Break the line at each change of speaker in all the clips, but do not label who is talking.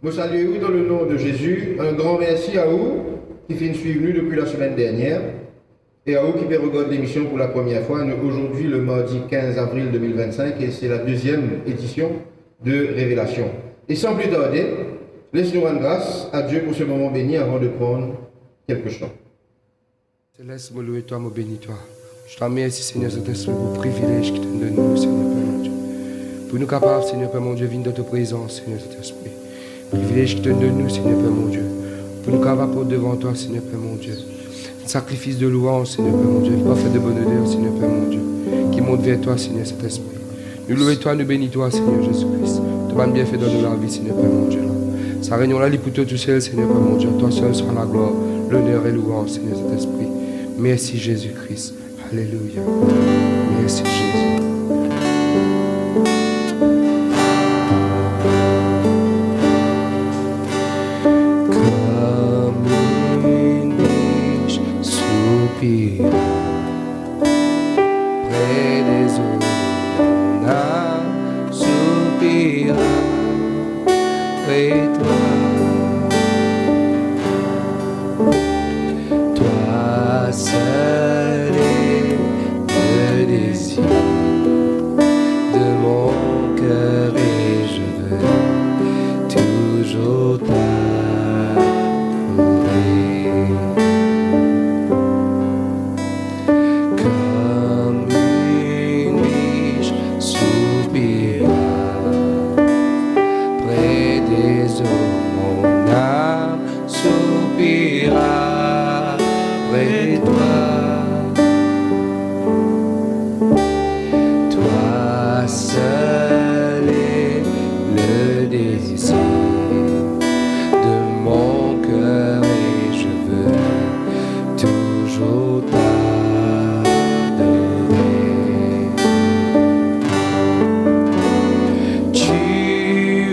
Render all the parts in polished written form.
Vous saluez dans le nom de Jésus. Un grand merci à vous qui finissent suivre nous depuis la semaine dernière et à vous qui regardent l'émission pour la première fois. Nous, aujourd'hui, le mardi 15 avril 2025, et c'est la deuxième édition de Révélation. Et sans plus tarder, laissez-nous rendre grâce à Dieu pour ce moment béni avant de prendre quelques chants.
Céleste, me louer toi, me bénis toi. Je t'en remercie, Seigneur, cet esprit pour le privilège que tu nous donnes, Seigneur Père mon Dieu. Pour nous capables, Seigneur Père mon Dieu, venir dans ta présence, Seigneur, cet esprit. Privilège que tu nous donnes, Seigneur Père mon Dieu. Pour nous capables pour devant toi, Seigneur Père mon Dieu. Un sacrifice de louange, Seigneur Père mon Dieu. Une parfait de bonne odeur, Seigneur Père mon Dieu. Qui monte vers toi, Seigneur, cet esprit. Nous louer toi, nous bénis toi, Seigneur Jésus-Christ. Tu m'as bien fait dans la vie, Seigneur Père mon Dieu. Sa réunion là, pour toi tout seul, Seigneur Père mon Dieu. Toi seul sera la gloire, l'honneur et louange, Seigneur, cet esprit. Merci Jésus-Christ. Alléluia. Merci Jésus. Comme une biche soupire près des eaux, mon âme soupira près de toi. Toi seul est le désir de mon cœur et je veux toujours t'adorer. Comme une biche soupira près des eaux, mon âme soupira près de toi. Toi seul est le désir de mon cœur et je veux toujours t'adorer. Tu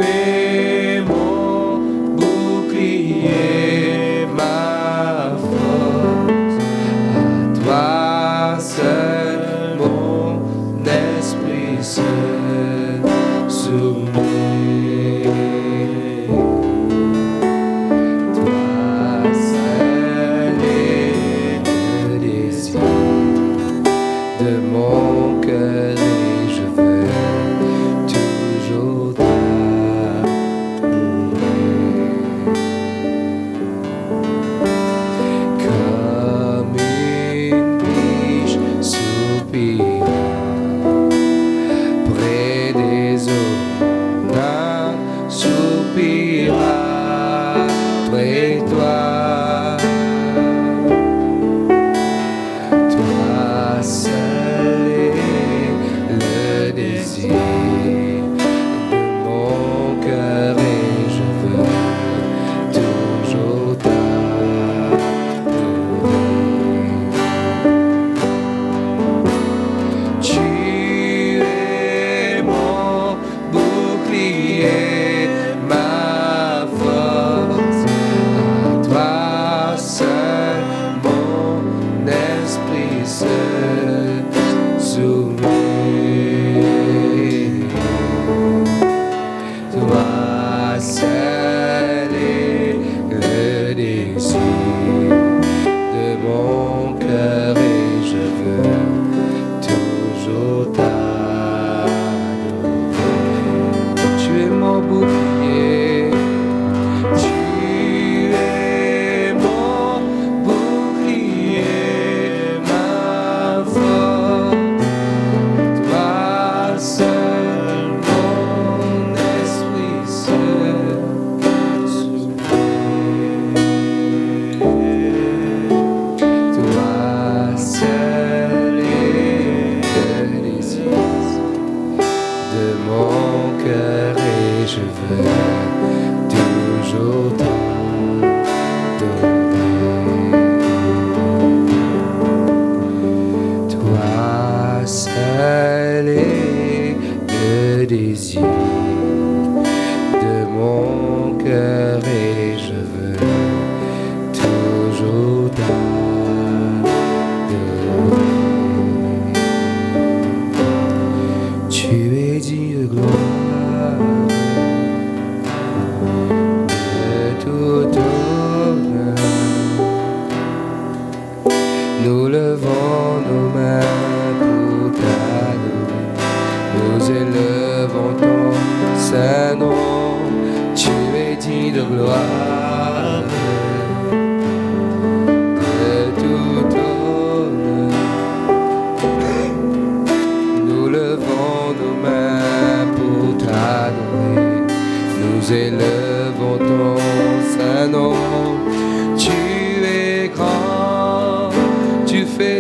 es mon bouclier, ma force.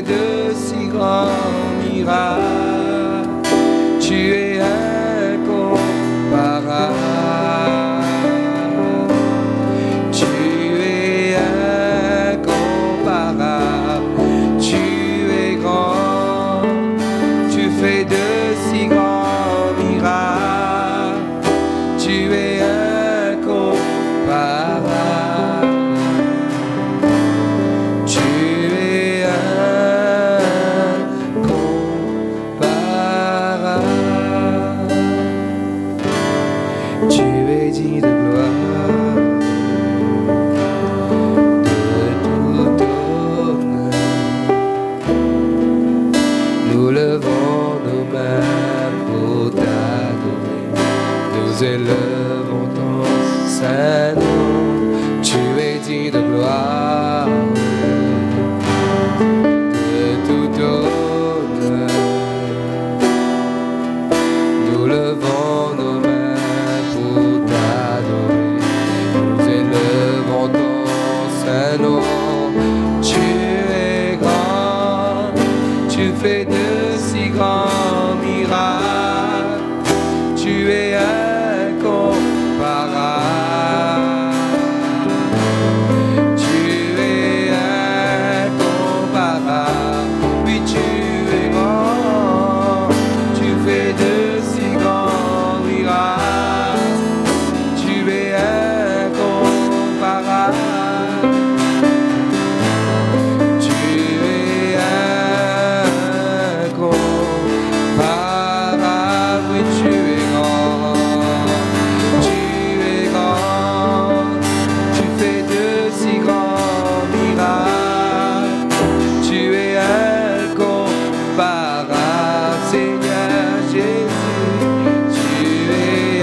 fais de si grands miracles. Tu es incomparable. Tu es incomparable. Tu es grand. Tu fais de si grands miracles. Tu es incomparable. Tu es incomparable. Tu es digne de gloire, de tout honneur. Nous levons nos mains pour t'adorer. Nous élevons ton saint nom. Tu es digne de gloire, de tout honneur. Nous levons nos mains pour t'adorer. Nous élevons ton saint nom. Tu es grand, tu fais de si grands miracles. Tu es incomparable. Tu es incomparable. Oui, tu es grand. Tu fais de si grands miracles. Tu es incomparable. Tu es incomparable. Oui, tu es grand. Tu es grand. Tu fais de si grands miracles. Tu es incomparable, Seigneur Jésus. Tu es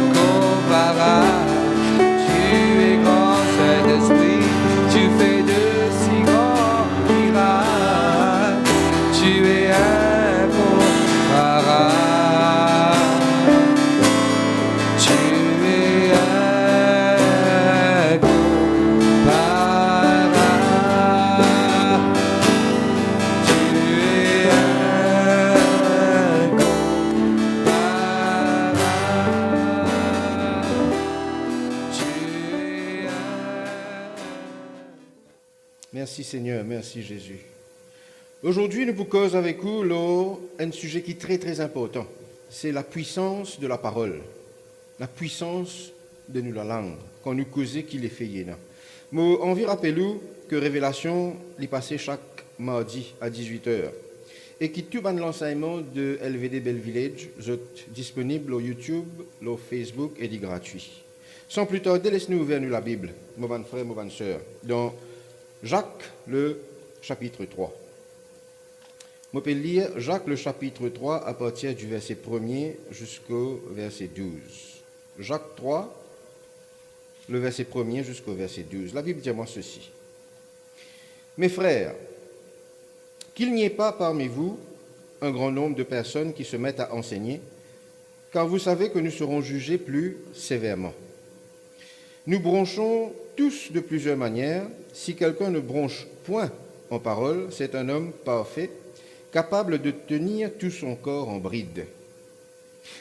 incomparable. Tu es grand, Saint-Esprit. Tu fais de si grands miracles. Tu es incomparable. Tu es incomparable. Tu es incomparable. Tu es
Merci Seigneur, merci Jésus. Aujourd'hui, nous vous causons avec vous un sujet qui est très très important. C'est la puissance de la parole, la puissance de nous la langue, quand nous causons qu'il est fait. Moi, envie rappelez-vous que Révélation est passé chaque mardi à 18h et qui tout l'enseignement de LVD Bell Village est disponible au YouTube, au Facebook et est gratuit. Sans plus tarder, laissez-nous ouvrir la Bible, mon bon frère, mon bonne sœur, dans Jacques, le chapitre 3. Je peux lire Jacques, le chapitre 3, à partir du verset 1er jusqu'au verset 12. Jacques 3, le verset 1er jusqu'au verset 12. La Bible dit moi ceci. Mes frères, qu'il n'y ait pas parmi vous un grand nombre de personnes qui se mettent à enseigner, car vous savez que nous serons jugés plus sévèrement. Nous bronchons tous de plusieurs manières. Si quelqu'un ne bronche point en parole, c'est un homme parfait, capable de tenir tout son corps en bride.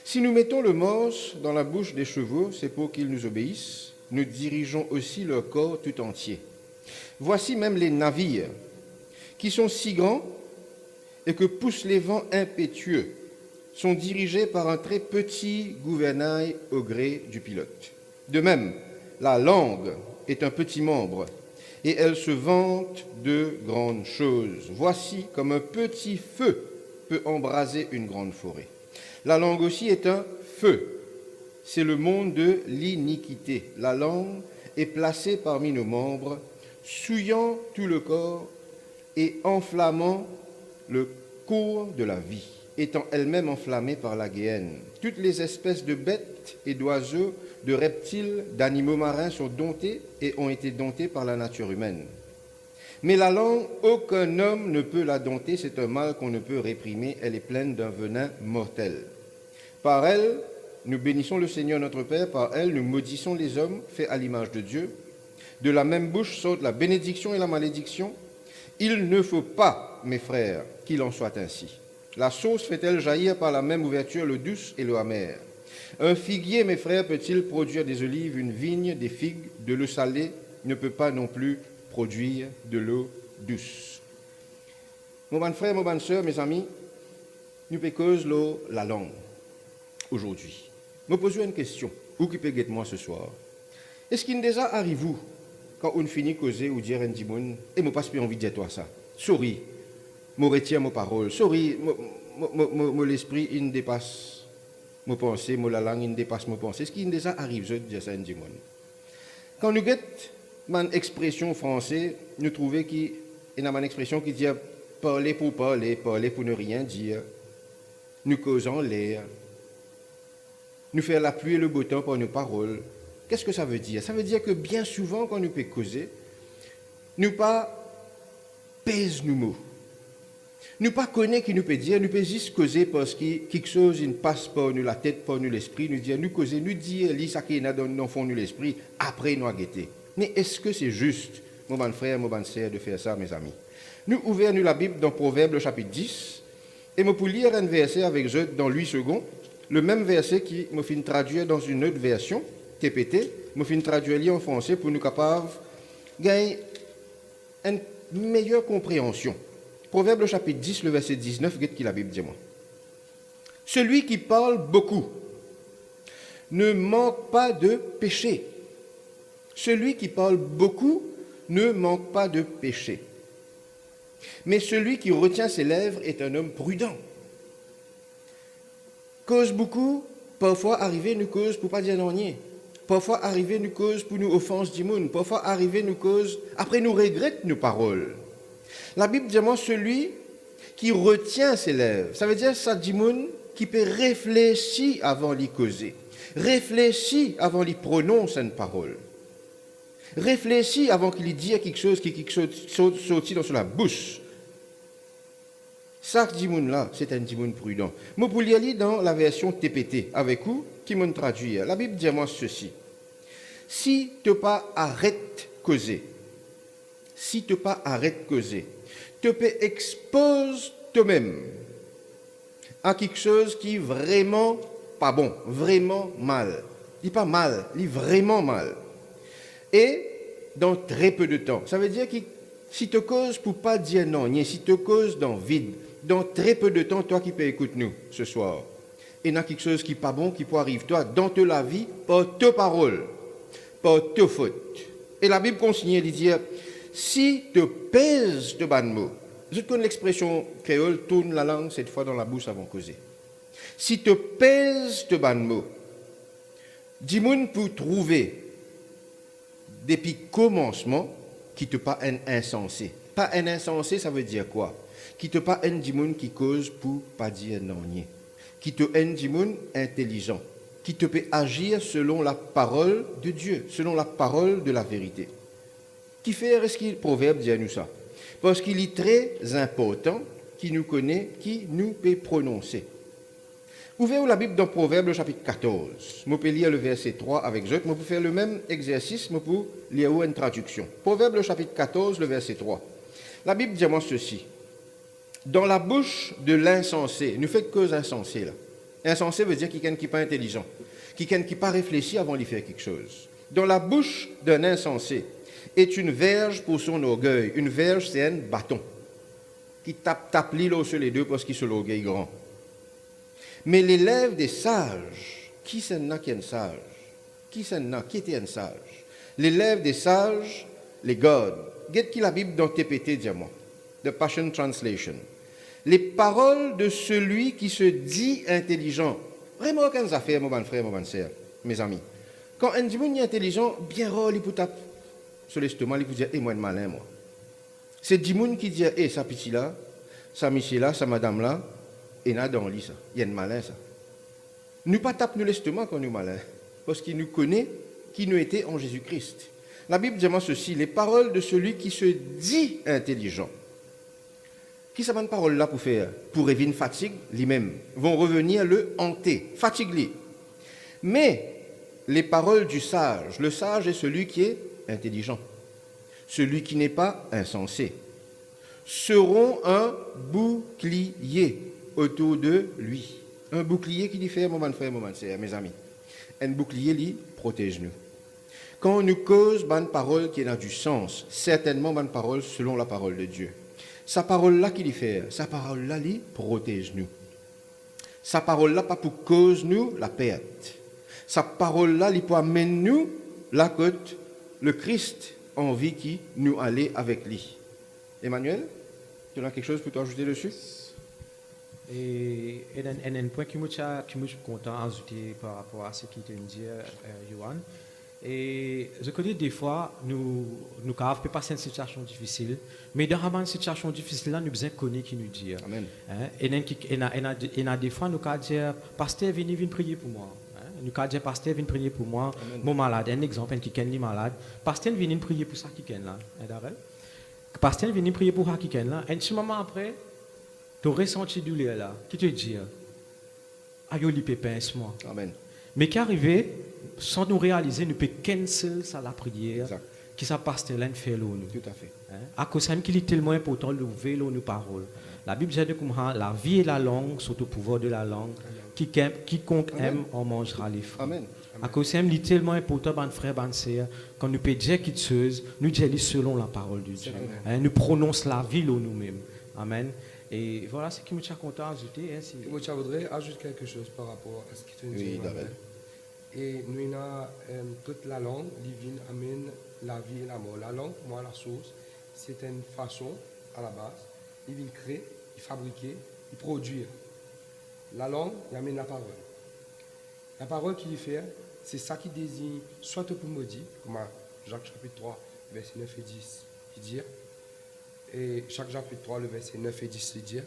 Si nous mettons le morse dans la bouche des chevaux, c'est pour qu'ils nous obéissent. Nous dirigeons aussi leur corps tout entier. Voici même les navires, qui sont si grands et que poussent les vents impétueux, sont dirigés par un très petit gouvernail au gré du pilote. De même, la langue est un petit membre, et elle se vante de grandes choses. Voici comme un petit feu peut embraser une grande forêt. La langue aussi est un feu. C'est le monde de l'iniquité. La langue est placée parmi nos membres, souillant tout le corps et enflammant le cours de la vie, étant elle-même enflammée par la guéhenne. Toutes les espèces de bêtes et d'oiseaux, de reptiles, d'animaux marins sont domptés et ont été domptés par la nature humaine. Mais la langue, aucun homme ne peut la dompter, c'est un mal qu'on ne peut réprimer, elle est pleine d'un venin mortel. Par elle, nous bénissons le Seigneur notre Père, par elle, nous maudissons les hommes faits à l'image de Dieu. De la même bouche sortent la bénédiction et la malédiction. Il ne faut pas, mes frères, qu'il en soit ainsi. La sauce fait-elle jaillir par la même ouverture le douce et le amer? Un figuier, mes frères, peut-il produire des olives, une vigne, des figues? De l'eau salée ne peut pas non plus produire de l'eau douce. Mon bon frère, mon bonne soeur, mes amis, nous pécose la langue aujourd'hui. Me pose une question. Où qui peut guetter moi ce soir? Est-ce qu'il déjà arrive vous quand on finit de causer ou dire un dimoun et moi pas envie de dire toi ça? Sorry, me retire mes paroles. Sorry, l'esprit il ne dépasse mes pensées, la langue il ne dépasse mes pensées. Est-ce qu'il déjà arrive de dire ça un dimoun? Quand nous guettons une expression française, nous trouvons qu'il y a une expression qui dit parler pour ne rien dire, nous causons l'air, nous faire la pluie et le beau temps par nos paroles. Qu'est-ce que ça veut dire? Ça veut dire que bien souvent, quand nous pouvons causer, nous pas pèse nos mots. Nous pas connaître qui nous peut dire, nous peut juste causer parce que quelque chose ne passe pas nous la tête, pas nous l'esprit, nous dire, nous causer, nous dire, lis ça qui est dans le fond de l'esprit, après nous guetter. Mais est-ce que c'est juste, mon bon frère, mon bonne sœur, de faire ça, mes amis? Nous ouvrons la Bible dans Proverbes chapitre 10, et nous pour lire un verset avec eux dans 8 secondes, le même verset qui me fait traduire dans une autre version, TPT, me fait traduire en français pour nous capables de gagner une meilleure compréhension. Proverbe chapitre 10, le verset 19, regardez ce que la Bible dit moi. Celui qui parle beaucoup ne manque pas de péché. Celui qui parle beaucoup ne manque pas de péché. Mais celui qui retient ses lèvres est un homme prudent. Cause beaucoup, parfois arriver nous cause pour pas dire non nier. Parfois arriver nous cause pour nous offense du monde. Parfois arriver nous cause, après nous regrette nos paroles. La Bible dit moi celui qui retient ses lèvres. Ça veut dire ça dit monde qui peut réfléchir avant d'y causer. Réfléchir avant d'y prononcer une parole. Réfléchis avant qu'il dise quelque chose qui sorti dans la bouche. Ça, dimoun là, c'est un dimoun prudent. Moi, pour lire dans la version TPT, avec vous, qui m'ont traduit, la Bible dit moi ceci. Si tu pas arrête causer, si tu pas arrête causer, tu peux expose toi-même à quelque chose qui est vraiment pas bon, vraiment mal. Il pas mal, il est vraiment mal. Et dans très peu de temps. Ça veut dire que si tu causes pour pas dire non, si tu causes dans vide, dans très peu de temps, toi qui peux écouter nous ce soir, il y a quelque chose qui n'est pas bon, qui peut arriver toi dans ta vie, par tes paroles, par tes fautes. Et la Bible continue de dire, si tu pèses de bons mots, je connais l'expression créole, tourne la langue cette fois dans la bouche avant de causer. Si tu pèses de bons mots, dis-moi pour trouver depuis commencement, qui te pas un insensé. Pas un insensé, ça veut dire quoi? Qui te pas un dimoun qui cause pour pas dire non nier. Qui te un dimoun intelligent. Qui te peut agir selon la parole de Dieu, selon la parole de la vérité. Qui fait, est-ce qu'il proverbe dit à nous ça? Parce qu'il est très important qui nous connaît, qui nous peut prononcer. Ouvrez la Bible dans Proverbe chapitre 14. Je peux lire le verset 3 avec eux. Je peux faire le même exercice, je peux lire une traduction. Proverbe chapitre 14, le verset 3. La Bible dit moi ceci. Dans la bouche de l'insensé, nous faites cause insensé là. Insensé veut dire quelqu'un qui n'est pas intelligent, quelqu'un qui n'a pas réfléchi avant de faire quelque chose. Dans la bouche d'un insensé est une verge pour son orgueil. Une verge, c'est un bâton qui tape l'île sur les deux parce qu'il se l'orgueil grand. Mais les lèvres des sages, qui c'est qui est un sage? Qui c'est qui était un sage? Les lèvres des sages, les gardent. Qu'est-ce qui la Bible dans TPT dit moi? The Passion Translation. Les paroles de celui qui se dit intelligent. Vraiment aucune affaire, mon bon frère, mon bonne sœur, mes amis. Quand un dimoun est intelligent, bien rare, il peut taper sur l'estomac, il peut dire, moi, un malin, moi. C'est dimoun qui dit, ça petit là, ça monsieur là, ça madame là, et là dans le lit, ça. Il y a un malin, ça. Nous pas tape nous l'estomac quand nous malin, parce qu'il nous connaît, qui nous était en Jésus-Christ. La Bible dit moi ceci, les paroles de celui qui se dit intelligent. Qui ça une parole là pour faire? Pour éviter une fatigue, lui-même, vont revenir le hanter, fatigue-lui. Mais les paroles du sage, le sage est celui qui est intelligent, celui qui n'est pas insensé. seront un bouclier autour de lui. Un bouclier qui diffère, mon frère, mes amis. Un bouclier, lui, protège nous. Quand on nous cause une parole qui a du sens, certainement une parole selon la parole de Dieu. Sa parole-là qui diffère, sa parole-là, lui, protège nous. Sa parole-là, pas pour cause nous la perte. Sa parole-là, il peut amener nous la côte, le Christ en vie qui nous allait avec lui. Emmanuel, tu as quelque chose pour t'ajouter dessus?
Et un point que je suis content d'ajouter par rapport à ce qu'il te dit, Johan. Et je connais des fois, nous avons passer une situation difficile, mais dans une situation difficile, nous avons besoin de connaître qui nous dit.
Amen.
Et des fois, nous avons dit, pasteur, venez prier pour moi. Nous avons dit, pasteur, venez prier pour moi. Mon malade, un exemple, qui est malade. Pasteur, venez prier pour ça qui est là. Pasteur, venez prier pour ça qui est là. Et un petit moment après, tu as ressenti douleur là. Qui te dit, aïe, li pépin, moi.
Amen.
Mais qui arrive, sans nous réaliser, nous pouvons cancel ça la prière.
Exact.
Qui ça passe là, fait l'eau.
Tout à fait.
À cause de qu'il est tellement important de lever nos paroles. La Bible dit que la vie et la langue sont au pouvoir de la langue. Quiconque aime en mangera les fruits.
Amen.
À cause de c'est tellement important, ban frère, ban sœur, quand nous pouvons dire qu'il chose, nous disons selon la parole de Dieu. Nous prononçons la vie nous-mêmes. Amen. Et voilà ce qui me tient content d'ajouter.
Moi, je voudrais ajouter quelque chose par rapport à ce qui te dit.
Oui, David.
Et nous avons toute la langue, divine amène la vie et la mort. La langue, pour moi, la source, c'est une façon, à la base, il vient créer, il fabriquer, il produire. La langue, il amène la parole. La parole qu'il y fait, c'est ça qui désigne soit pour maudit, comme à Jacques chapitre 3, verset 9 et 10, qui dit, et Jacques chapitre 3, le verset 9 et 10, il dit,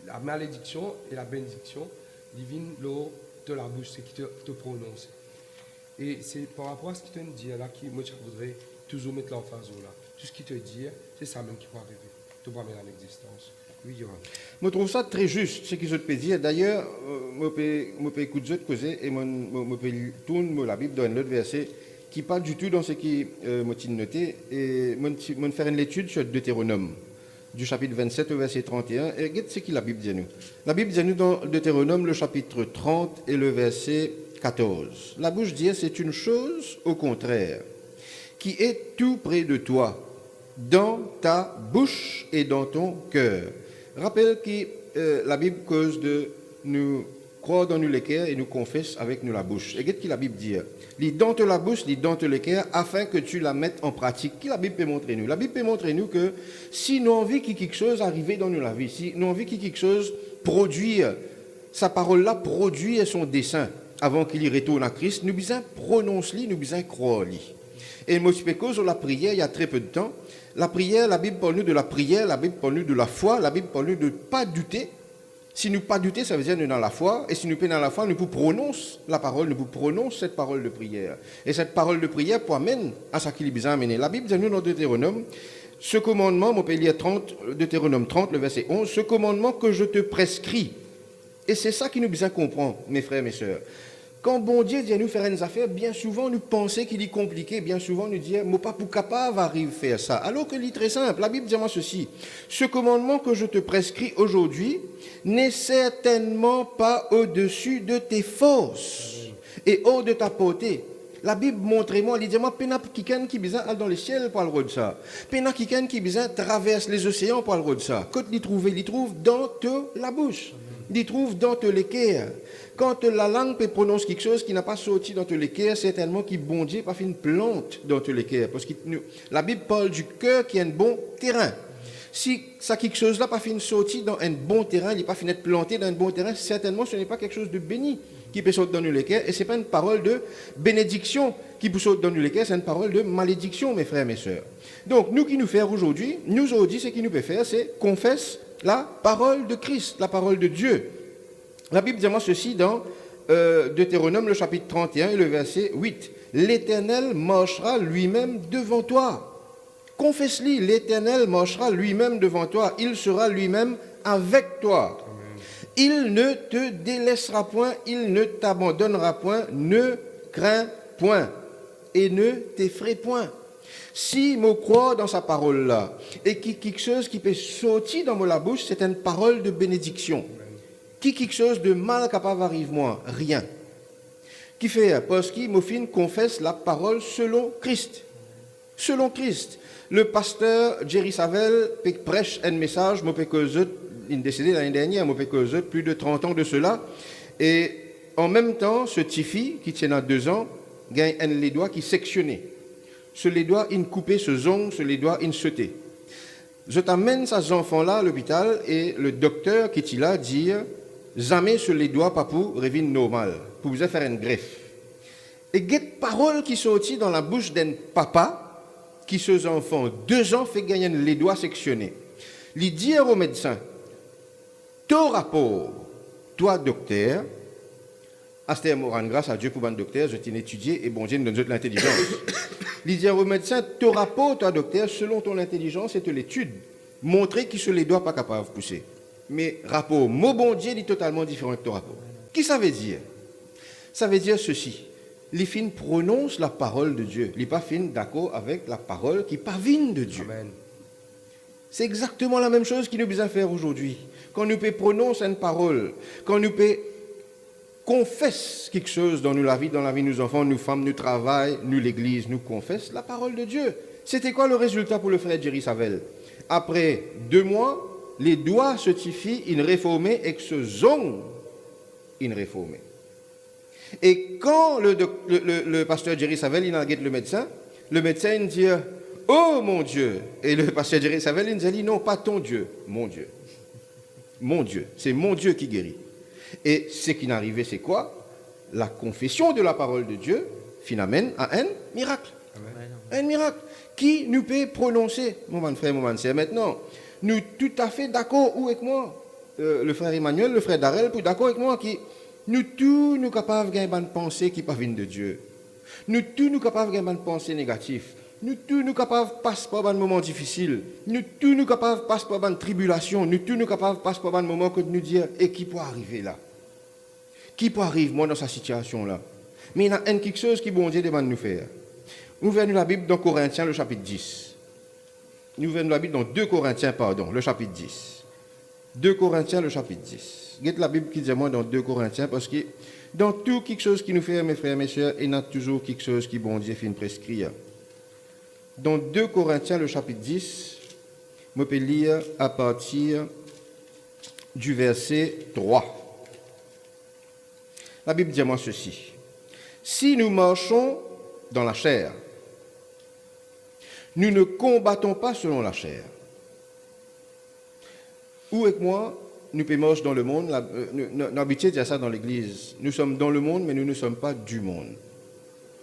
la malédiction et la bénédiction divine l'eau de la bouche, c'est qui te prononce. Et c'est par rapport à ce qu'il te dit là, qui moi je voudrais toujours mettre l'emphase là. Tout ce qu'il te dit, c'est ça même qui peut arriver. Tu vas mettre en existence. Oui, Johan.
Je trouve ça très juste, ce qu'ils ont dire. D'ailleurs, je peux écouter de causer et je peux tourner la Bible dans un autre verset qui parle du tout dans ce qui m'a noté. Et je vais faire une étude sur Deutéronome, du chapitre 27 au verset 31. Et regarde ce que la Bible dit à nous. La Bible dit à nous dans Deutéronome, le chapitre 30 et le verset 14. La bouche dit, c'est une chose au contraire, qui est tout près de toi, dans ta bouche et dans ton cœur. Rappelle que la Bible cause de nous croire dans nous les cœurs et nous confesse avec nous la bouche. Et qu'est-ce que la Bible dit? Lis dans la bouche, lis dans les cœurs, afin que tu la mettes en pratique. Qui la Bible peut montrer nous? La Bible peut montrer nous que si nous avons envie que quelque chose arrive dans nous la vie, si nous avons envie que quelque chose produire, sa parole-là produire son dessein avant qu'il y retourne à Christ, nous besoin prononcer, nous besoin croire. Et moi, je cause la prière il y a très peu de temps. La prière, la Bible parle nous de la prière, la Bible parle nous de la foi, la Bible parle nous de ne pas douter. Si nous ne pas douter, ça veut dire que nous sommes dans la foi. Et si nous sommes dans la foi, nous prononçons la parole, nous prononçons cette parole de prière. Et cette parole de prière pour amener à ce qu'il est besoin d'amener. La Bible dit nous dans Deutéronome, ce commandement, mon pays 30, Deutéronome 30, le verset 11, ce commandement que je te prescris. Et c'est ça qui nous besoin comprendre, mes frères, mes sœurs. Quand bon Dieu dit à nous faire une affaire, bien souvent nous pensons qu'il est compliqué, bien souvent nous disons, moi pas pour capable arrive faire ça. Alors que c'est très simple. La Bible dit moi ceci, ce commandement que je te prescris aujourd'hui n'est certainement pas au-dessus de tes forces et hors de ta portée. La Bible montre-moi, elle dit moi, pena quelqu'un qui besoin aller dans le ciel pour le road ça. Pena quelqu'un qui besoin traverse les océans pour le road ça. Quand il trouve dans la bouche. Il trouve dans les cœurs. Quand la langue peut prononcer quelque chose qui n'a pas sorti dans les cœurs, certainement qu'il bon Dieu pas fait une plante dans les cœurs. Parce que la Bible parle du cœur qui est un bon terrain. Si ça quelque chose là pas fait une sortie dans un bon terrain, il n'est pas fait être planté dans un bon terrain, certainement ce n'est pas quelque chose de béni qui peut sortir dans les cœurs. Et ce n'est pas une parole de bénédiction qui peut sortir dans les cœurs, c'est une parole de malédiction, mes frères et mes sœurs. Donc, nous qui nous faisons aujourd'hui, nous aujourd'hui, ce qui nous peut faire, c'est confesse la parole de Christ, la parole de Dieu. La Bible dit moi ceci dans Deutéronome, le chapitre 31 et le verset 8. L'Éternel marchera lui-même devant toi. Confesse-lui, l'Éternel marchera lui-même devant toi. Il sera lui-même avec toi. Amen. Il ne te délaissera point, il ne t'abandonnera point, ne crains point et ne t'effraie point. Si je crois dans sa parole-là, et quelque chose qui peut sortir dans ma bouche, c'est une parole de bénédiction. Quelque chose de mal capable d'arriver moi, rien. Qui fait, parce qu'il me confesse la parole selon Christ. Selon Christ. Le pasteur Jerry Savelle prêche un message, il est décédé l'année dernière, plus de 30 ans de cela. Et en même temps, ce Tifi, qui tient à 2 ans, gagne un les doigts qui sectionné. Ce les doigts, il coupé ce zong, ce les doigts, il sauté. Je t'amène ces enfants-là à l'hôpital et le docteur qui est là dit jamais sur les doigts, papou, revient normal, pour vous faire une greffe. Et cette parole qui sortit dans la bouche d'un papa, qui ses enfants, 2 ans, fait gagner les doigts sectionnés. Il dit au médecin, ton rapport, toi docteur, Astère Moran, grâce à Dieu pour un docteur, je t'ai étudié et bon Dieu nous donne l'intelligence. Il dit au médecin, ton rapport, toi docteur, selon ton intelligence et ton étude, montrer qu'il se les doit pas capable de pousser. Mais rapport, mon bon Dieu, il est totalement différent de ton rapport. Qui ça veut dire? Ça veut dire ceci. Les fins prononcent la parole de Dieu. Les pas fin d'accord avec la parole qui pavine de Dieu.
Amen.
C'est exactement la même chose qu'il nous besoin faire aujourd'hui. Quand nous peut prononcer une parole, quand nous peut confesse quelque chose dans la vie de nos enfants, nos femmes, nous travail, nous l'église, nous confesse la parole de Dieu. C'était quoi le résultat pour le frère Jerry Savelle? Après 2 mois, les doigts se tifient, ils réformaient et que ce zong, ils réformaient. Et quand le pasteur Jerry Savelle, il a guetté le médecin il dit « Oh mon Dieu !» Et le pasteur Jerry Savelle, il dit « Non, pas ton Dieu, mon Dieu. Mon Dieu, c'est mon Dieu qui guérit. » Et ce qui est arrivé, c'est quoi? La confession de la parole de Dieu finalement à un miracle.
Amen.
Un miracle qui nous peut prononcer. Mon frère, mon sœur, maintenant, nous tout à fait d'accord avec moi, le frère Emmanuel, le frère Darrell, pour d'accord avec moi, qui nous tous nous capables de gagner une pensée qui ne vient de Dieu. Nous tous nous capables de gagner une pensée négative. Nous tous nous capables de passer par un moment difficile. Nous tous nous capables de passer par une tribulation. Nous tous nous capables de passer par un moment que nous dire et qui peut arriver là? Qui peut arriver moi dans cette situation là? Mais il y a quelque chose qui bon Dieu demande de nous faire. Nous venons la Bible dans Corinthiens le chapitre 10. Nous venons la Bible dans 2 Corinthiens le chapitre 10. 2 Corinthiens le chapitre 10. Regardez la Bible qui dit moi dans 2 Corinthiens parce que dans tout quelque chose qui nous fait, mes frères et mes sœurs, il y a toujours quelque chose qui bon Dieu fait prescrire. Dans 2 Corinthiens le chapitre 10, je peux lire à partir du verset 3. La Bible dit moi ceci. Si nous marchons dans la chair, nous ne combattons pas selon la chair. Ou avec moi, nous pouvons marcher dans le monde, nous avons l'habitude de dire ça dans l'église. Nous sommes dans le monde, mais nous ne sommes pas du monde.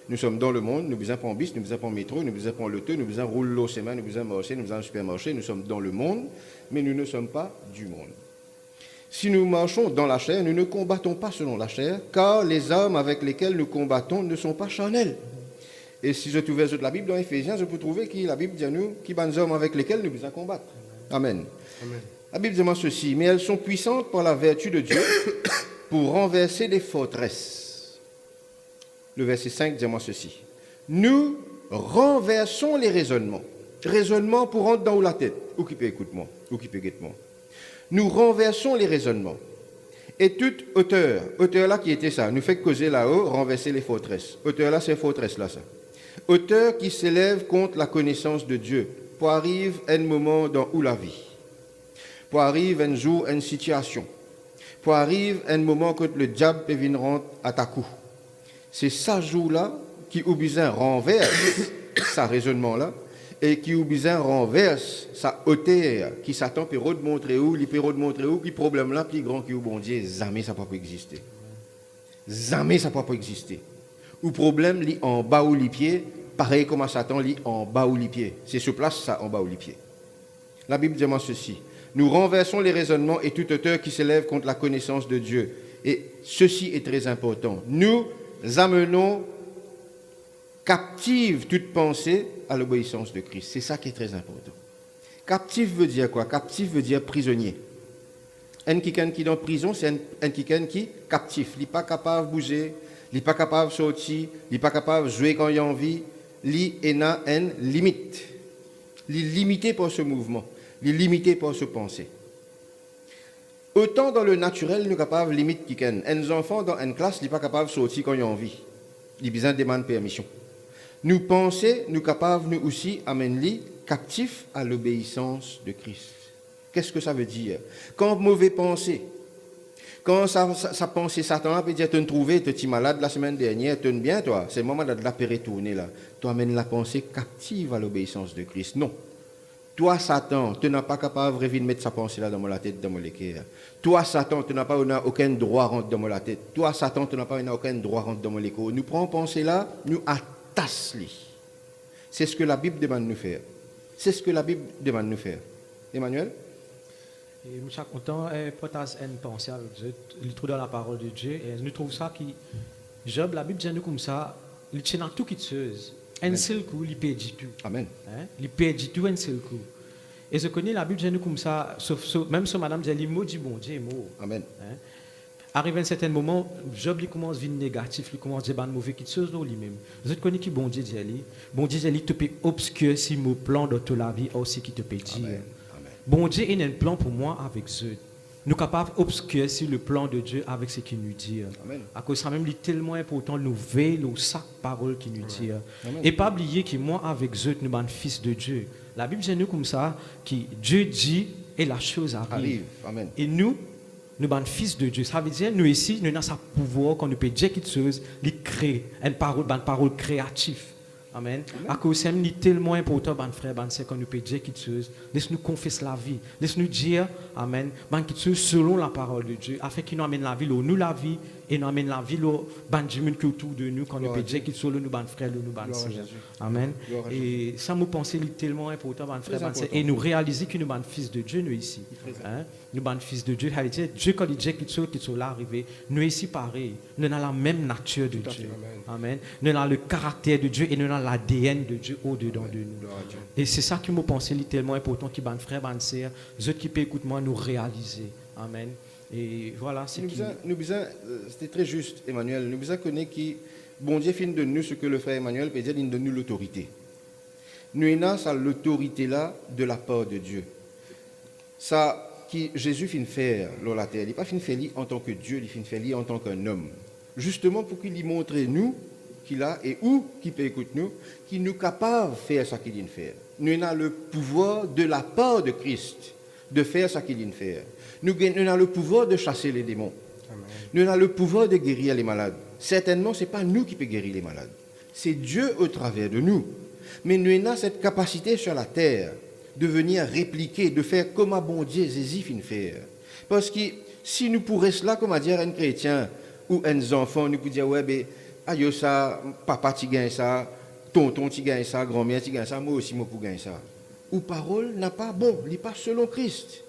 Nous sommes dans le monde, nous besoin prendre bus, nous besoin prendre métro, nous besoin prendre l'auto, nous besoin rouler l'eau semaine, nous besoin marcher, nous besoin un supermarché, nous sommes dans le monde, mais nous ne sommes pas du monde. Si nous marchons dans la chair, nous ne combattons pas selon la chair, car les armes avec lesquelles nous combattons ne sont pas charnelles. Et si je trouvais la Bible dans Éphésiens, je peux trouver que la Bible dit à nous qui sont les armes avec lesquelles nous devons combattre. Amen.
Amen.
La Bible dit moi ceci, mais elles sont puissantes par la vertu de Dieu pour renverser des forteresses. Le verset 5 dit moi ceci. Nous renversons les raisonnements. Raisonnement pour rentrer dans la tête. Ou qui peut écouter moi, ou qui peut guetter moi. Nous renversons les raisonnements. Et toute hauteur là qui était ça, nous fait causer là-haut, renverser les forteresses. Hauteur là, c'est forteresse là, ça. Hauteur qui s'élève contre la connaissance de Dieu, pour arriver un moment dans où la vie, pour arriver un jour, une situation, pour arriver un moment que le diable peut venir rentrer à ta coup. C'est ça jour-là qui ou bien renverse sa raisonnement-là, et qui ou bien renverse sa hauteur, qui Satan peut montrer où, il peut montrer où, qui problème là, plus grand que bon Dieu, jamais ça ne peut pas exister. Jamais ça ne peut pas exister. Ou problème, li en bas ou les pieds, pareil comme à Satan, li en bas ou les pieds. C'est sur place, ça, en bas ou les pieds. La Bible dit ceci. Nous renversons les raisonnements et toute hauteur qui s'élève contre la connaissance de Dieu. Et ceci est très important. Nous amenons captive toute pensée à l'obéissance de Christ. C'est ça qui est très important. Captif veut dire quoi? Captif veut dire prisonnier. Un quelqu'un qui est dans prison, c'est un quelqu'un qui est captif. Il n'est pas capable de bouger, il n'est pas capable de sortir, il n'est pas capable de jouer quand il a envie. li ena en limite. Li limité par ce mouvement, li limité par ce pensée. Autant dans le naturel, nous sommes capables de limite qui ken. Un enfant dans une classe, il n'est pas capable de sortir quand il a envie. Il a besoin de demander permission. Nous pensons, nous sommes capables, nous aussi, amener captifs à l'obéissance de Christ. Qu'est-ce que ça veut dire? Quand mauvais pensée, quand ça pensée Satan peut dire, tu as trouvé, tu es malade la semaine dernière, tu es bien, toi, c'est le moment de la retourner là. Tu amènes la pensée captive à l'obéissance de Christ. Non. Toi, Satan, tu n'es pas capable de mettre sa pensée là dans la tête, dans mon cœur. Toi, Satan, tu n'as pas aucun droit à rentrer dans la tête. Toi, Satan, tu n'as pas aucun droit à rentrer dans mon cœur. Nous prenons pensée là, nous attassons. C'est ce que la Bible demande de nous faire. C'est ce que la Bible demande de nous faire. Emmanuel?
Et nous sommes contents de partager une pensée avec Dieu, il trouve dans la parole de Dieu. Et nous trouvons ça qui, Job, la Bible dit nous comme ça, il tient dans tout qui te chose. Un seul coup, il perd tout.
Amen.
Hein? Il perd tout un seul coup. Et je connais la Bible dit nous comme ça, même si madame dit les mots du bon Dieu, mots.
Amen.
Hein? Arrive à un certain moment, Job il commence à vivre négatif, il commence à dire mauvais qui te chose lui-même. Vous connaissez qui bon Dieu dit, bon Dieu dit, te peut obscur si mon plan de toute la vie aussi qui te peut dire. Bon Dieu, il a un plan pour moi avec Dieu. Nous sommes capables d'obscurer sur le plan de Dieu avec ce qu'il nous dit.
Amen.
À cause de ça même, il est tellement important de nous veiller nos sacs paroles qu'il nous dit.
Amen.
Et pas oublier que moi, avec Dieu, nous sommes fils de Dieu. La Bible dit nous comme ça, que Dieu dit et la chose arrive.
Amen.
Et nous sommes fils de Dieu. Ça veut dire nous ici, nous avons ce pouvoir qu'on peut dire quelque chose, il crée une parole créative. Amen. À cause c'est tellement important, ban frère, ban c'est qu'on nous peut dire quelque chose. Laisse-nous confesser la vie. Laisse-nous dire, amen, ban quelque chose selon la parole de Dieu, afin qu'il nous amène la vie, nous la vie, et nous amène la vie, ban du monde qui est autour de nous, qu'on nous peut dire quelque chose, nous ban frère, nous ban sœur. Amen. Et ça me pense tellement important, ban frère, ban sœur, et nous réaliser que nous ban fils de Dieu, nous ici. Hein? Nous ban fils de Dieu, ça veut dire Dieu quand il dit quelque chose qui sont là arrivé, nous ici pareil, nous avons la même nature de Dieu. Amen. Nous avons le caractère de Dieu et nous avons l'ADN de Dieu au-dedans de nous. Et c'est ça qui me pense tellement important, qui ban frère, ban sœur, ceux qui peuvent écouter moi, nous réaliser. Amen. Et voilà, c'est
c'était très juste, Emmanuel. Nous besoin connaître qui, bon Dieu finit de nous ce que le frère Emmanuel peut dire, il donne nous l'autorité. Nous avons ça l'autorité là de la part de Dieu. Ça qui Jésus finit faire dans la terre, il n'est pas fini faire en tant que Dieu, il finit faire en tant qu'un homme. Justement pour qu'il lui montre nous qu'il a et où qu'il peut écouter nous, qu'il nous capable de faire ce qu'il vient de faire. Nous avons le pouvoir de la part de Christ de faire ce qu'il vient de faire. Nous avons le pouvoir de chasser les démons. Amen. Nous avons le pouvoir de guérir les malades. Certainement, ce n'est pas nous qui pouvons guérir les malades. C'est Dieu au travers de nous. Mais nous avons cette capacité sur la terre de venir répliquer, de faire comme un bon Dieu Jésus fin faire. Parce que si nous pourrions cela, comme à dire un chrétien ou un enfant, nous pourrions dire, ouais, ben, aïe, ça, papa, tu gagnes ça, tonton, tu gagnes ça, grand-mère, tu gagnes ça, moi aussi, moi, pour gagner ça. Ou parole n'a pas bon, n'est pas selon Christ.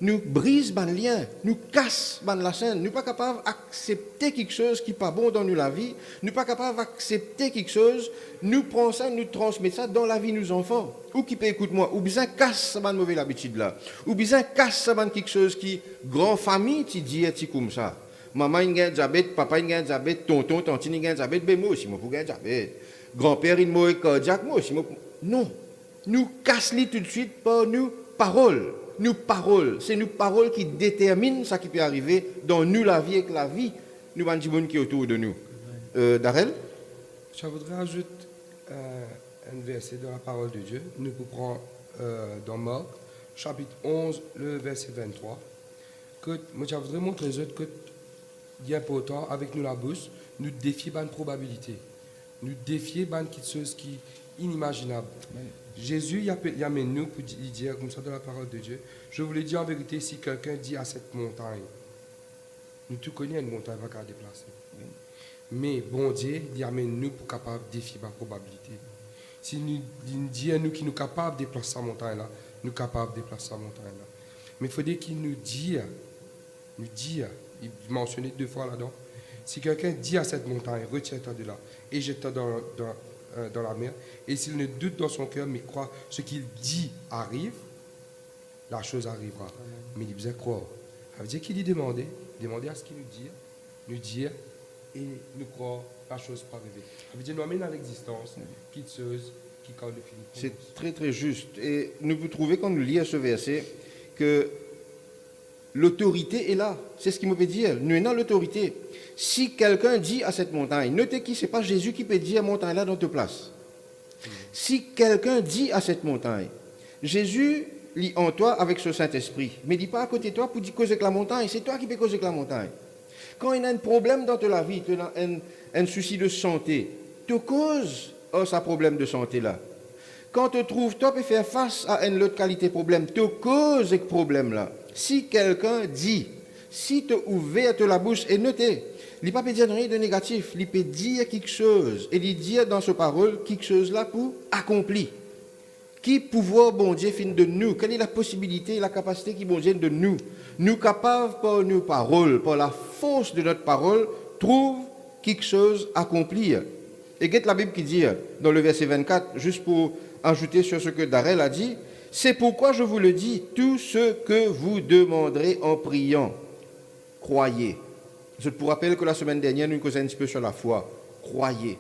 Nous brise ban lien, nous casse ban la scène, nous pas capable d'accepter quelque chose qui n'est pas bon dans nous la vie, nous pas capable d'accepter quelque chose, nous prenons ça, nous transmettons ça dans la vie de nos enfants. Ou qui peut écouter moi, ou bien casse ça ban mauvaise habitude là, ou bien casse ça ban quelque chose qui grand famille tu dis comme ça. Maman a un diabète, papa a un diabète, tonton, tantine a un diabète, ben moi aussi moi pour un diabète. Grand-père il m'a cardiaque, moi aussi moi. Non. Nous casse-les tout de suite par nos paroles. Nos paroles, c'est nos paroles qui déterminent ce qui peut arriver dans nous, la vie, avec la vie, nous, les gens qui sont autour de nous. Darrell?
Je voudrais ajouter un verset dans la parole de Dieu. Nous pouvons dans Marc, chapitre 11, le verset 23. Que, moi, je voudrais montrer aux autres que il est important, avec nous la bouche, nous défier une probabilité. Nous défier quelque chose qui est inimaginable. Amen. Jésus il amène nous pour dire comme ça dans la parole de Dieu. Je vous le dis en vérité, si quelqu'un dit à cette montagne, nous tous connaissons une montagne va qu'à déplacer. Mais bon Dieu, il amène nous pour capable de défier la probabilité. Si nous dit à nous qui nous capable de déplacer cette montagne-là, nous capables de déplacer cette montagne-là. Mais il faudrait qu'il nous dise, il mentionnait 2 fois là-dedans, si quelqu'un dit à cette montagne, retire-toi de là et jette-toi dans la mer, et s'il ne doute dans son cœur, mais croit ce qu'il dit arrive, la chose arrivera. Amen. Mais il besoin croire. Ça veut dire qu'il dit demander à ce qu'il nous dit et nous croire la chose pas arriver. Ça veut dire nous amène à l'existence, qui chose, qui quand le finit.
C'est très très juste. Et nous pouvons trouver quand nous lisons ce verset que l'autorité est là. C'est ce qu'il me peut dire. Nous avons l'autorité. Si quelqu'un dit à cette montagne, notez qui, ce n'est pas Jésus qui peut dire montagne là dans ta place. Si quelqu'un dit à cette montagne, Jésus lit en toi avec ce Saint-Esprit, mais il dit pas à côté de toi pour dire causer avec la montagne, c'est toi qui peux causer avec la montagne. Quand il y a un problème dans ta vie, tu as un souci de santé, tu causes ce problème de santé là. Quand tu trouves, toi peux faire face à une autre qualité de problème, tu causes ce problème là. Si quelqu'un dit, si tu ouvres la bouche et notez, il ne peut pas dire rien de négatif, il peut dire quelque chose, et il dit dans sa parole quelque chose là pour accomplir. Qui pouvoir bon Dieu fin de nous? Quelle est la possibilité, la capacité qui bon Dieu de nous? Nous capables par nos paroles, par la force de notre parole, trouve quelque chose à accomplir. Et qu'est-ce que la Bible qui dit dans le verset 24, juste pour ajouter sur ce que Darrell a dit, c'est pourquoi je vous le dis, tout ce que vous demanderez en priant, croyez. Je te rappelle que la semaine dernière, nous causons un petit peu sur la foi. Croyez.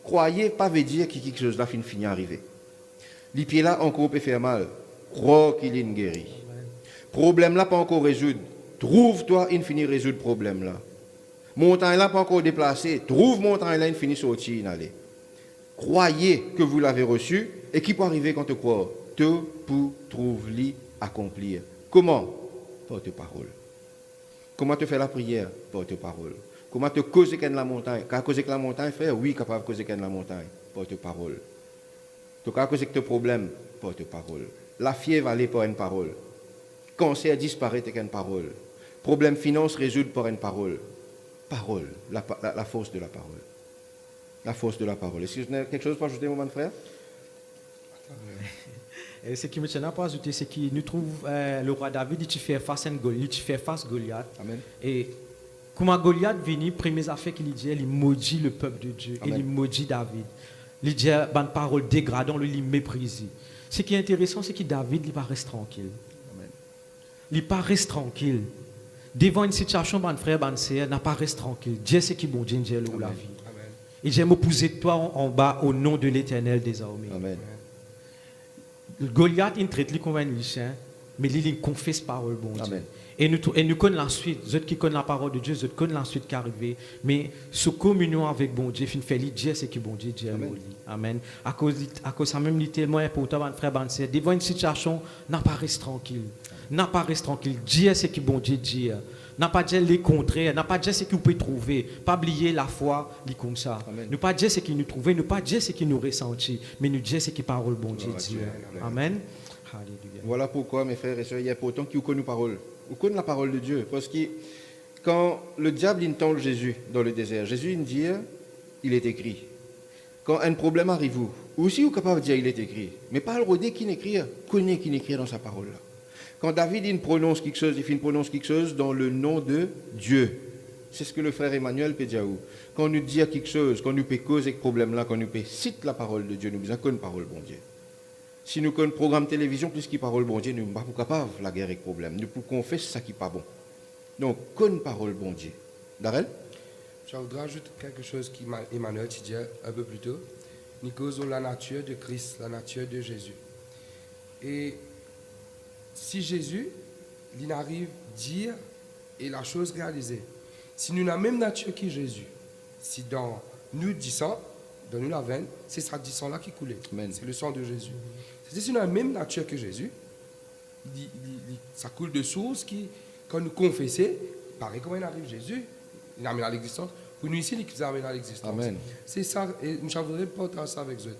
Croyez, pas veut dire qu'il y a quelque chose là qui finit arriver. Les pieds là encore peut faire mal. Crois qu'il est guéri. Problème là pas encore résoudre. Trouve-toi une finit résoudre problème là. Montagne là pas encore déplacé. Trouve montagne là une finit sortir in aller. Croyez que vous l'avez reçu et qui peut arriver quand tu crois. Te pour trouve-li accomplir. Comment? Par tes paroles. Comment te faire la prière? Par tes paroles. Comment te causer qu'elle la montagne? Quand causer que la montagne, frère, oui, capable de causer qu'elle la montagne. Par tes paroles. Tu as causer que tes problèmes? Par tes paroles. La fièvre aller par une parole. Cancer disparaît par une parole. Problème finance résoudre par une parole. Parole, la force de la parole. La force de la parole. Est-ce que vous avez quelque chose pour ajouter, mon frère?
Et ce qui me tient à pas ajouter, c'est qu'il nous trouve le roi David, il fait face à Goliath, il fait face à Goliath.
Amen.
Et comment Goliath vient, première affaire qu'il dit, il maudit le peuple de Dieu. Amen. Et il maudit David. Il dit une parole dégradante, il méprise. Ce qui est intéressant, c'est que David, il ne reste tranquille.
Amen.
Il ne reste tranquille. Devant une situation, mon frère, mon sœur, n'a pas reste tranquille. Dieu c'est qui bon Dieu, Dieu la vie.
Amen.
Et j'aime m'opposer de toi en bas au nom de l'Éternel des armées.
Amen.
Goliath, il traite comme un lycéen, mais il confesse parole bon Dieu.
Amen.
Et nous connaissons la suite, ceux qui connaissent la parole de Dieu, ceux qui connaissent la suite qui arrive. Mais ce communion avec bon Dieu, fait Dieu c'est qui bon Dieu, Dieu
Amen.
Amen. À cause de ça même, il est tellement important, mon frère, mon sœur. Devant une situation, n'a pas reste tranquille. N'a pas reste tranquille. Dieu c'est qui bon Dieu, Dieu. N'a pas dit les contraires, n'a pas dit ce que vous pouvez trouver. Pas oublier la foi, dit comme ça. Ne pas dire ce qui nous trouve, ne pas dire ce qui nous ressentit, mais nous dire ce qui parole bon Dieu, Dieu. Amen. Alléluia.
Voilà pourquoi, mes frères et sœurs, il y a pourtant qui connaissent la parole. Vous connaissez la parole de Dieu. Parce que quand le diable il tente Jésus dans le désert, Jésus il dit, il est écrit. Quand un problème arrive, vous aussi vous êtes capable de dire, il est écrit. Mais pas le rodé qui n'écrit, connaît qui n'écrit dans sa parole là. Quand David il prononce quelque chose, il prononce quelque chose dans le nom de Dieu. C'est ce que le frère Emmanuel peut dire. Quand nous dit quelque chose, quand nous peut causer ce problème-là, quand nous peut citer la parole de Dieu, nous besoin une parole bon Dieu. Si nous connaissons un programme télévision plus qu'il parole bon Dieu, nous ne sommes pas capables de la guerre avec problème. Nous pouvons confesser ça qui n'est pas bon. Donc, connaissons parole bon Dieu. Darrell?
Je voudrais ajouter quelque chose qui Emmanuel dit un peu plus tôt. Nous causons la nature de Christ, la nature de Jésus. Et si Jésus, il arrive à dire et la chose réalisée, si nous avons la même nature que Jésus, si dans nous 10 ans, dans nous la veine, c'est ça 10 ans là qui coulait. C'est le sang de Jésus. C'est-à-dire si nous avons la même nature que Jésus, ça coule de source qui, quand nous confessons, pareil comment il arrive Jésus, il amène à l'existence. Pour nous ici, il nous amène à l'existence. Amen. C'est ça, et je voudrais partager ça avec vous.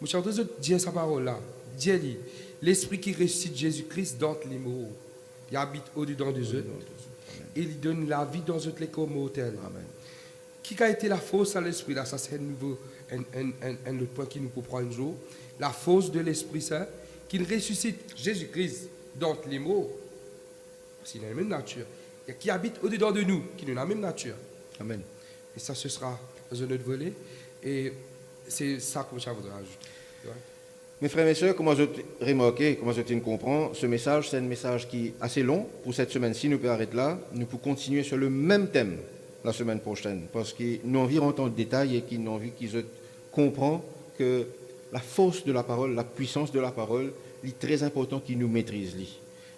Je voudrais dire sa parole là. Dieu dit, l'esprit qui ressuscite Jésus-Christ dans les morts, il habite au-dedans de eux. Et il donne la vie dans eux les corps mortels. Amen. Qui a été la force à l'esprit là? Ça c'est un autre point qui nous peut prendre un jour. La force de l'Esprit Saint qui ressuscite Jésus-Christ dans les morts. C'est la même nature. Et qui habite au-dedans de nous, qui a la même nature. Amen. Et ça, ce sera dans un autre volet. Et c'est ça que je voudrais ajouter. Ouais.
Mes frères et sœurs, comment je remarqué, comment je comprends, ce message, c'est un message qui est assez long. Pour cette semaine-ci, nous pouvons arrêter là. Nous pouvons continuer sur le même thème la semaine prochaine, parce qu'ils n'ont envie d'entendre détails et qu'ils n'ont envie qu'ils comprennent que la force de la parole, la puissance de la parole, est très important qu'ils nous maîtrisent.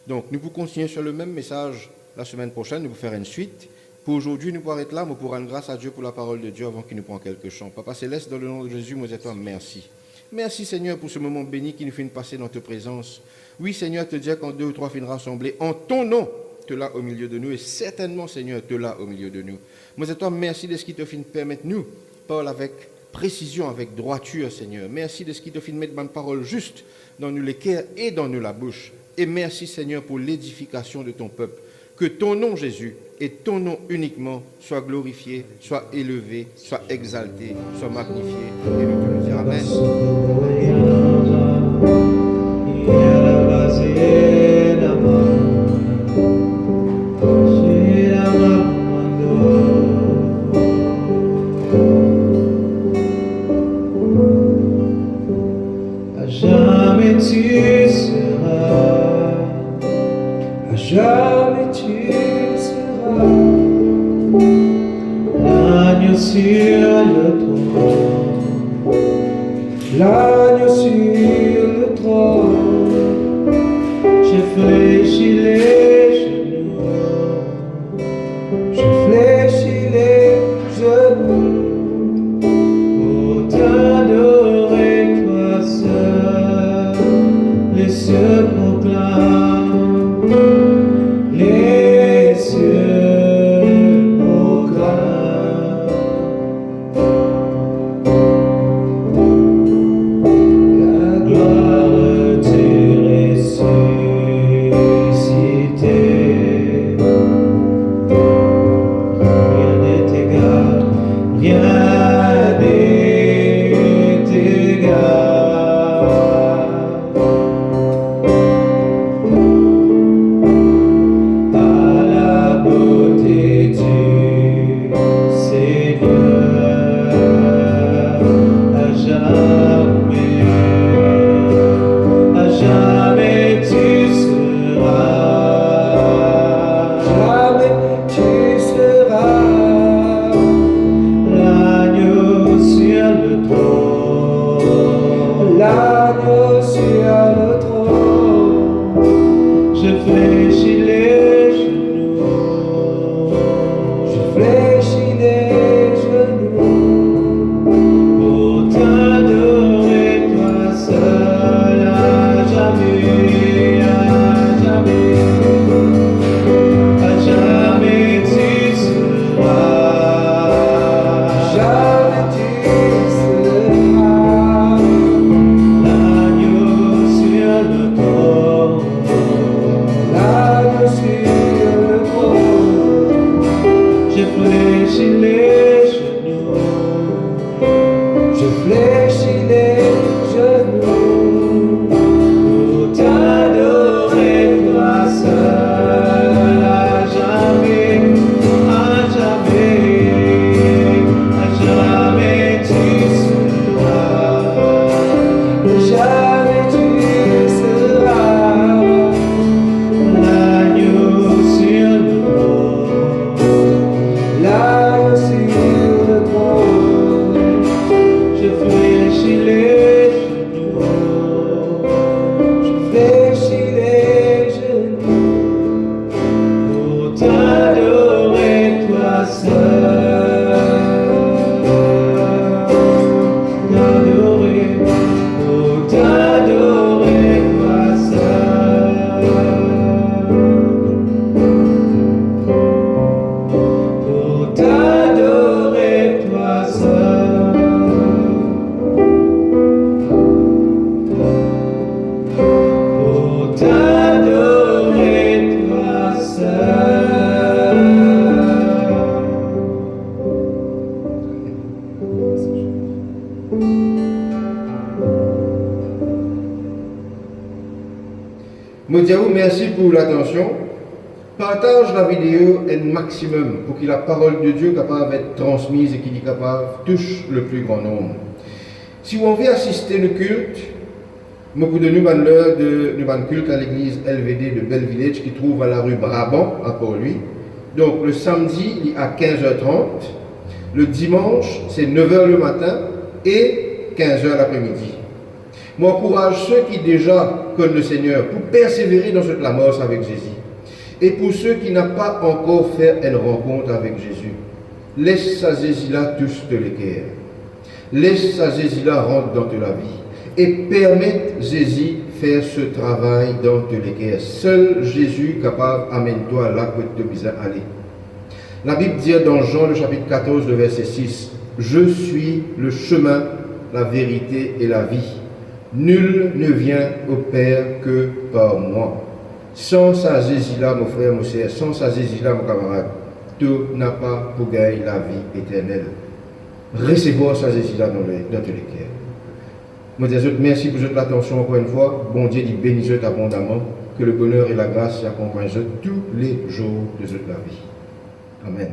Donc, nous pouvons continuer sur le même message la semaine prochaine, nous pouvons faire une suite. Pour aujourd'hui, nous pourrons être là, mais pour rendre grâce à Dieu pour la parole de Dieu avant qu'il nous prenne quelques chants. Papa Céleste, dans le nom de Jésus, moi et toi, merci. Merci Seigneur pour ce moment béni qui nous fait passer dans ta présence. Oui Seigneur, te dire quand 2 ou 3 finissent rassemblés, en ton nom, te là au milieu de nous, et certainement Seigneur, te là au milieu de nous. Moi et toi, merci de ce qui te fait permettre nous, parle avec précision, avec droiture Seigneur. Merci de ce qui te fait mettre bonne parole juste dans nous les cœurs et dans nous la bouche. Et merci Seigneur pour l'édification de ton peuple. Que ton nom Jésus et ton nom uniquement soit glorifié, soit élevé, soit exalté, soit magnifié. Et nous te le disons Amen.
Jamais tu seras, jamais tu seras l'agneau sur le trône, l'agneau sur le trône. Je fléchis les genoux, je fléchis les genoux pour t'adorer toi seul. Les cieux proclament, les cieux proclament la gloire du ressuscité. Rien n'est égal, rien n'est égal à la beauté du Seigneur. À jamais tu seras, jamais tu seras l'agneau sur le trône, l'agneau sur le trône. Je fléchis les genoux, je fléchis les genoux pour t'adorer toi seul à jamais, à jamais. À jamais tu seras, jamais tu seras l'agneau sur le trône, l'agneau sur le trône. Je fléchis les genoux, je fléchis les genoux pour t'adorer toi seul à jamais, à jamais. À jamais tu seras, jamais tu seras l'agneau sur le trône, l'agneau sur le trône. Je fléchis les genoux, je fléchis les genoux pour t'adorer toi seul, t'adorer, pour t'adorer toi seul, pour t'adorer toi seul, pour t'adorer toi seul.
Modiaou, merci pour l'attention. Partage la vidéo un maximum pour que la parole de Dieu capable d'être transmise et qu'il est capable touche le plus grand nombre. Si vous avez assisté au culte, je vous donne l'heure de culte à l'église LVD de Bellevillage qui trouve à la rue Brabant, à Port-Louis. Donc le samedi, il est à 15h30. Le dimanche, c'est 9h le matin et 15h l'après-midi. M'encourage ceux qui déjà connaissent le Seigneur pour persévérer dans cette amorce avec Jésus. Et pour ceux qui n'ont pas encore fait une rencontre avec Jésus, laisse sa Jésus-là touche de l'équerre. Laisse sa Jésus-là rentrer dans ta vie. Et permettre Jésus faire ce travail dans ta l'équerre. Seul Jésus est capable d'amener-toi là où tu as besoin d'aller. La Bible dit dans Jean le chapitre 14, le verset 6, « Je suis le chemin, la vérité et la vie. Nul ne vient au Père que par moi. » Sans sa Jésus-là, mon frère, mon sœur, sans sa Jésus-là, mon camarade, tout n'a pas pour gagner la vie éternelle. Recevez sa Jésus-là dans tous les cœurs. Moi, je dis merci pour votre attention encore une fois. Bon Dieu dit bénissez abondamment. Que le bonheur et la grâce accompagnent tous les jours de votre vie. Amen.